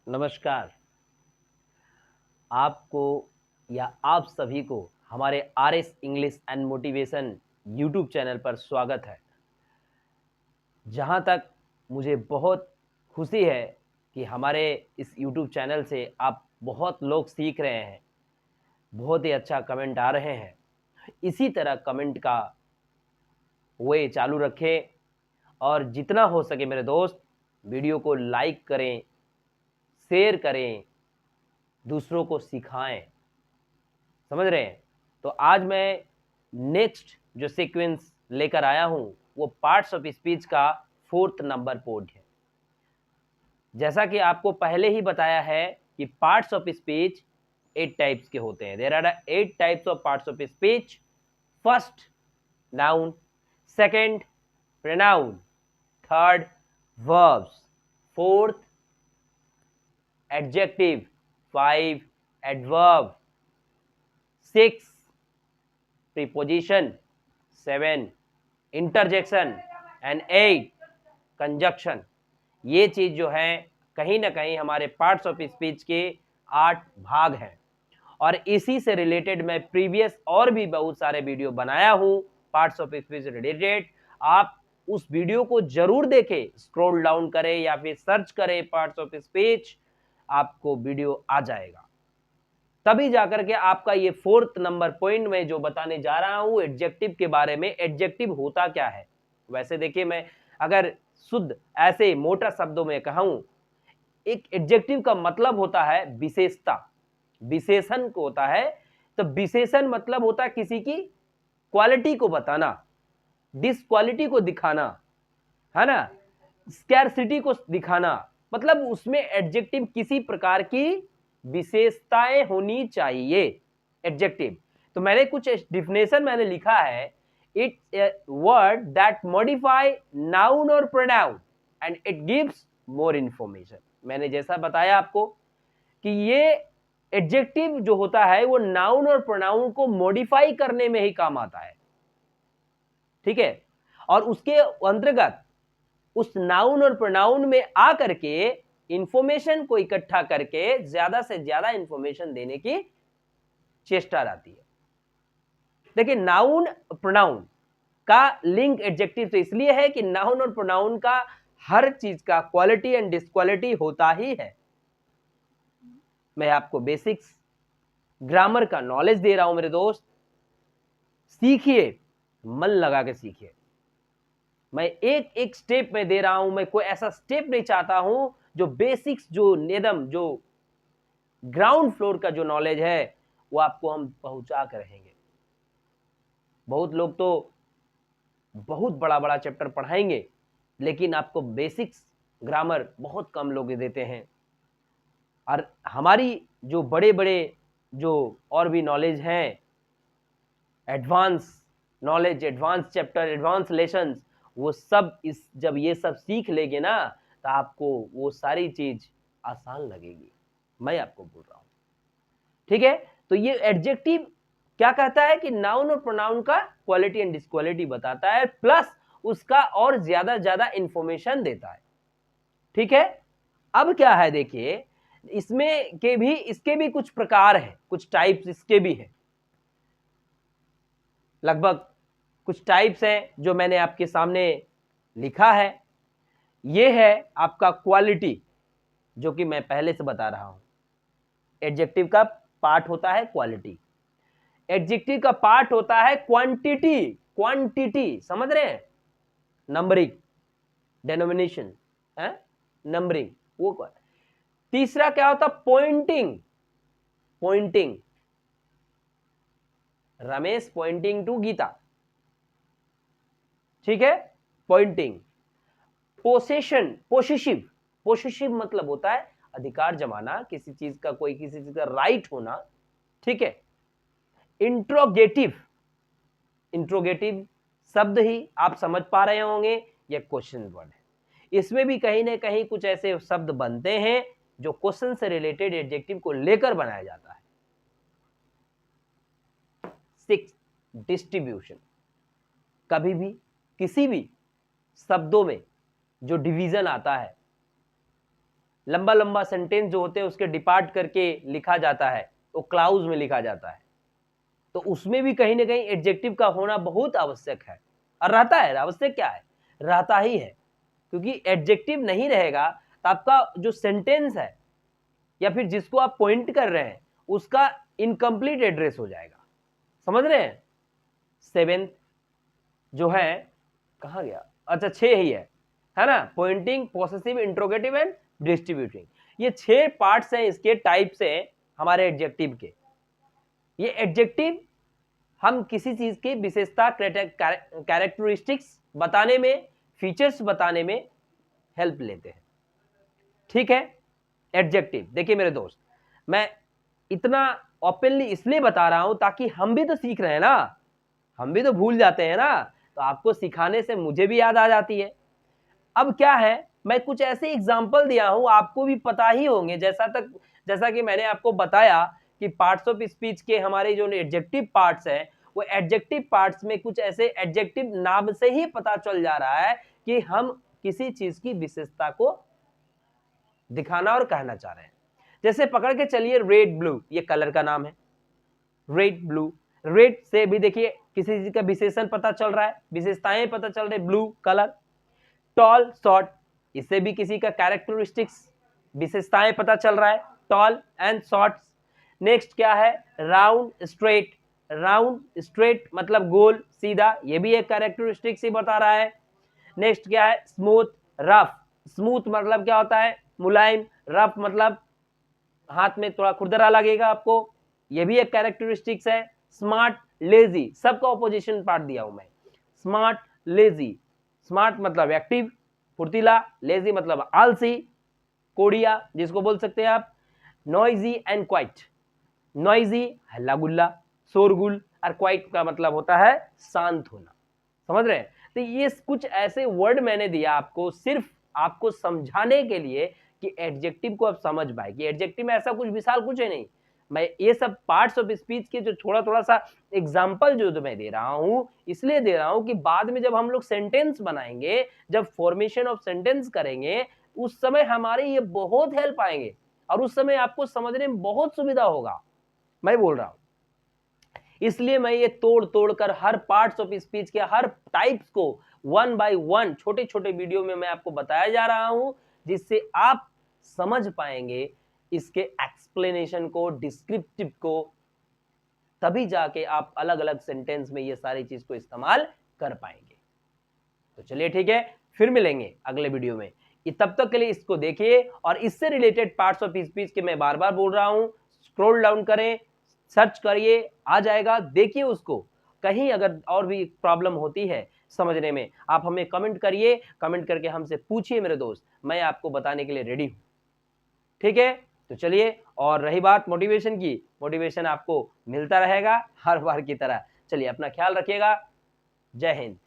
नमस्कार। आपको या आप सभी को हमारे RS English and motivation YouTube channel पर स्वागत है। जहाँ तक मुझे बहुत खुशी है कि हमारे इस यूट्यूब चैनल से आप बहुत लोग सीख रहे हैं, बहुत ही अच्छा कमेंट आ रहे हैं। इसी तरह कमेंट का वे चालू रखें और जितना हो सके मेरे दोस्त वीडियो को लाइक करें, शेयर करें, दूसरों को सिखाएं। समझ रहे हैं? तो आज मैं नेक्स्ट जो सीक्वेंस लेकर आया हूं वो पार्ट्स ऑफ स्पीच का 4th नंबर पॉइंट है। जैसा कि आपको पहले ही बताया है कि पार्ट्स ऑफ स्पीच 8 टाइप्स के होते हैं। There are 8 types of parts of speech. First noun, second pronoun, third verbs, fourth adjective, 5 adverb, 6 preposition, 7 interjection and 8 conjunction। ये चीज जो है कहीं ना कहीं हमारे पार्ट्स ऑफ स्पीच के 8 भाग हैं और इसी से रिलेटेड मैं प्रीवियस और भी बहुत सारे वीडियो बनाया हूं पार्ट्स ऑफ स्पीच रिलेटेड। आप उस वीडियो को जरूर देखें, स्क्रॉल डाउन करें या फिर सर्च करें पार्ट्स ऑफ स्पीच, आपको वीडियो आ जाएगा। तभी जाकर के आपका ये 4th नंबर पॉइंट में जो बताने जा रहा हूं एडजेक्टिव के बारे में। एडजेक्टिव होता क्या है? वैसे देखिए, मैं अगर शुद्ध ऐसे मोटा शब्दों में कहूं, एक एडजेक्टिव का मतलब होता है विशेषता, विशेषण को होता है। तो विशेषण मतलब होता है किसी की क्वालिटी को बताना, डिसक्वालिटी को दिखाना, है ना, स्कैरसिटी को दिखाना। मतलब उसमें एडजेक्टिव किसी प्रकार की विशेषताएं होनी चाहिए। एडजेक्टिव तो मैंने कुछ डिफिनेशन मैंने लिखा है। It's a word that modify noun और pronoun and it gives more information. मैंने जैसा बताया आपको कि ये एडजेक्टिव जो होता है वो नाउन और प्रोनाउन को मॉडिफाई करने में ही काम आता है। ठीक है, और उसके अंतर्गत उस नाउन और प्रोनाउन में आकर के इंफॉर्मेशन को इकट्ठा करके ज्यादा से ज्यादा इंफॉर्मेशन देने की चेष्टा रहती है। देखिए, नाउन प्रोनाउन का लिंक एडजेक्टिव से इसलिए है कि नाउन और प्रोनाउन का हर चीज का क्वालिटी एंड डिसक्वालिटी होता ही है। मैं आपको बेसिक्स ग्रामर का नॉलेज दे रहा हूं मेरे दोस्त, सीखिए, मन लगा के सीखिए। मैं एक एक स्टेप में दे रहा हूं, मैं कोई ऐसा स्टेप नहीं चाहता हूं जो बेसिक्स, जो नियम, जो ग्राउंड फ्लोर का जो नॉलेज है वो आपको हम पहुंचा कर रहेंगे। बहुत लोग तो बहुत बड़ा बड़ा चैप्टर पढ़ाएंगे लेकिन आपको बेसिक्स ग्रामर बहुत कम लोग देते हैं। और हमारी जो बड़े बड़े जो और भी नॉलेज हैं, advance knowledge, advance chapter, advance lessons, वो सब इस जब ये सब सीख लेंगे ना तो आपको वो सारी चीज आसान लगेगी। मैं आपको बोल रहा हूं, ठीक है। तो ये एडजेक्टिव क्या कहता है कि नाउन और प्रोनाउन का क्वालिटी एंड डिसक्वालिटी बताता है, प्लस उसका और ज्यादा इंफॉर्मेशन देता है। ठीक है, अब क्या है देखिए, इसमें के भी इसके भी कुछ प्रकार हैं, कुछ टाइप्स इसके भी हैं। लगभग कुछ टाइप्स हैं जो मैंने आपके सामने लिखा है। ये है आपका क्वालिटी, जो कि मैं पहले से बता रहा हूं। एडजेक्टिव का पार्ट होता है क्वालिटी, एडजेक्टिव का पार्ट होता है क्वांटिटी। क्वांटिटी समझ रहे हैं? नंबरिंग, डेनोमिनेशन है, नंबरिंग वो। तीसरा क्या होता? Pointing. Pointing, Ramesh pointing to Geeta. ठीक है, पॉइंटिंग। Possession, possessive. पोसेसिव मतलब होता है अधिकार जमाना, किसी चीज का, कोई किसी चीज का राइट होना। ठीक है। इंट्रोगेटिव, इंट्रोगेटिव शब्द ही आप समझ पा रहे होंगे, यह क्वेश्चन वर्ड है। इसमें भी कहीं ना कहीं कुछ ऐसे शब्द बनते हैं जो क्वेश्चन से रिलेटेड एडजेक्टिव को लेकर बनाया जाता है। 6 डिस्ट्रीब्यूशन। कभी भी किसी भी शब्दों में जो डिवीजन आता है, लंबा लंबा सेंटेंस जो होते हैं उसके डिपार्ट करके लिखा जाता है, वो क्लाउज में लिखा जाता है, तो उसमें भी कहीं ना कहीं एडजेक्टिव का होना बहुत आवश्यक है, और रहता है। आवश्यक क्या है, रहता ही है, क्योंकि एडजेक्टिव नहीं रहेगा तो आपका जो सेंटेंस है या फिर जिसको आप पॉइंट कर रहे हैं उसका इनकम्प्लीट एड्रेस हो जाएगा। समझ रहे हैं? सेवेंथ जो है कहां गया, अच्छा 6 ही है ना, pointing, possessive, interrogative and distributing, ये 6 पार्ट्स हैं, इसके टाइप्स हैं हमारे एडजेक्टिव के। ये एडजेक्टिव हम किसी चीज की विशेषता, कैरेक्टरिस्टिक्स बताने में, फीचर्स बताने में हेल्प लेते हैं। ठीक है, एडजेक्टिव देखिए मेरे दोस्त, मैं इतना ओपनली इसलिए बता रहा हूं ताकि हम भी तो सीख रहे हैं ना, हम भी तो भूल जाते हैं ना, तो आपको सिखाने से मुझे भी याद आ जाती है। अब क्या है, मैं कुछ ऐसे एग्जाम्पल दिया हूं, आपको भी पता ही होंगे, जैसा कि मैंने आपको बताया कि पार्ट्स ऑफ स्पीच के हमारे जो एडजेक्टिव पार्ट्स हैं, वो एडजेक्टिव पार्ट्स में कुछ ऐसे एडजेक्टिव नाम से ही पता चल जा रहा है कि हम किसी चीज की विशेषता को दिखाना और कहना चाह रहे हैं। जैसे पकड़ के चलिए रेड ब्लू, ये कलर का नाम है, रेड ब्लू। रेड से भी देखिए किसी चीज का विशेषण पता चल रहा है, विशेषताएं पता चल रही, ब्लू कलर। टॉल शॉर्ट, इससे भी किसी का कैरेक्टरिस्टिक्स, विशेषताएं पता चल रहा है, टॉल एंड शॉर्ट। नेक्स्ट क्या है, राउंड स्ट्रेट, राउंड स्ट्रेट मतलब गोल सीधा, ये भी एक कैरेक्टरिस्टिक्स ही बता रहा है। नेक्स्ट क्या है, स्मूथ रफ, स्मूथ मतलब क्या होता है, मुलायम, रफ मतलब हाथ में थोड़ा खुरदरा लगेगा आपको, ये भी एक कैरेक्टरिस्टिक्स है। स्मार्ट लेजी, सबका ऑपोजिशन पार्ट दिया हूं मैं, स्मार्ट लेजी, स्मार्ट मतलब एक्टिव फुर्तीला, लेजी मतलब आलसी कोड़िया जिसको बोल सकते हैं आप। नॉइजी एंड क्वाइट, नॉइजी हल्ला गुल्ला शोरगुल, और क्वाइट का मतलब होता है शांत होना। समझ रहे हैं? तो ये कुछ ऐसे वर्ड मैंने दिया आपको सिर्फ आपको समझाने के लिए कि एडजेक्टिव को आप समझ पाए कि एडजेक्टिव में ऐसा कुछ विशाल कुछ है नहीं। मैं ये सब पार्ट्स ऑफ स्पीच के जो थोड़ा थोड़ा सा एग्जांपल जो मैं दे रहा हूं, इसलिए दे रहा हूं कि बाद में जब हम लोग सेंटेंस बनाएंगे, जब फॉर्मेशन ऑफ सेंटेंस करेंगे, उस समय हमारे ये बहुत हेल्प आएंगे और उस समय आपको समझने में बहुत सुविधा होगा। मैं बोल रहा हूं, इसलिए मैं ये तोड़ तोड़ कर हर पार्ट्स ऑफ स्पीच के हर टाइप्स को वन बाय वन छोटे छोटे वीडियो में मैं आपको बताया जा रहा हूं, जिससे आप समझ पाएंगे इसके एक्सप्लेनेशन को, डिस्क्रिप्टिव को, तभी जाके आप अलग अलग सेंटेंस में ये सारी चीज को इस्तेमाल कर पाएंगे। तो चलिए ठीक है, फिर मिलेंगे अगले वीडियो में। तब तक के लिए इसको देखिए, और इससे रिलेटेड पार्ट्स ऑफ स्पीच के मैं बार बार बोल रहा हूं, स्क्रॉल डाउन करें, सर्च करिए, आ जाएगा, देखिए उसको। कहीं अगर और भी प्रॉब्लम होती है समझने में, आप हमें कमेंट करिए, कमेंट करके हमसे पूछिए मेरे दोस्त, मैं आपको बताने के लिए रेडी हूं। ठीक है, तो चलिए, और रही बात मोटिवेशन की, मोटिवेशन आपको मिलता रहेगा हर बार की तरह। चलिए, अपना ख्याल रखिएगा। जय हिंद।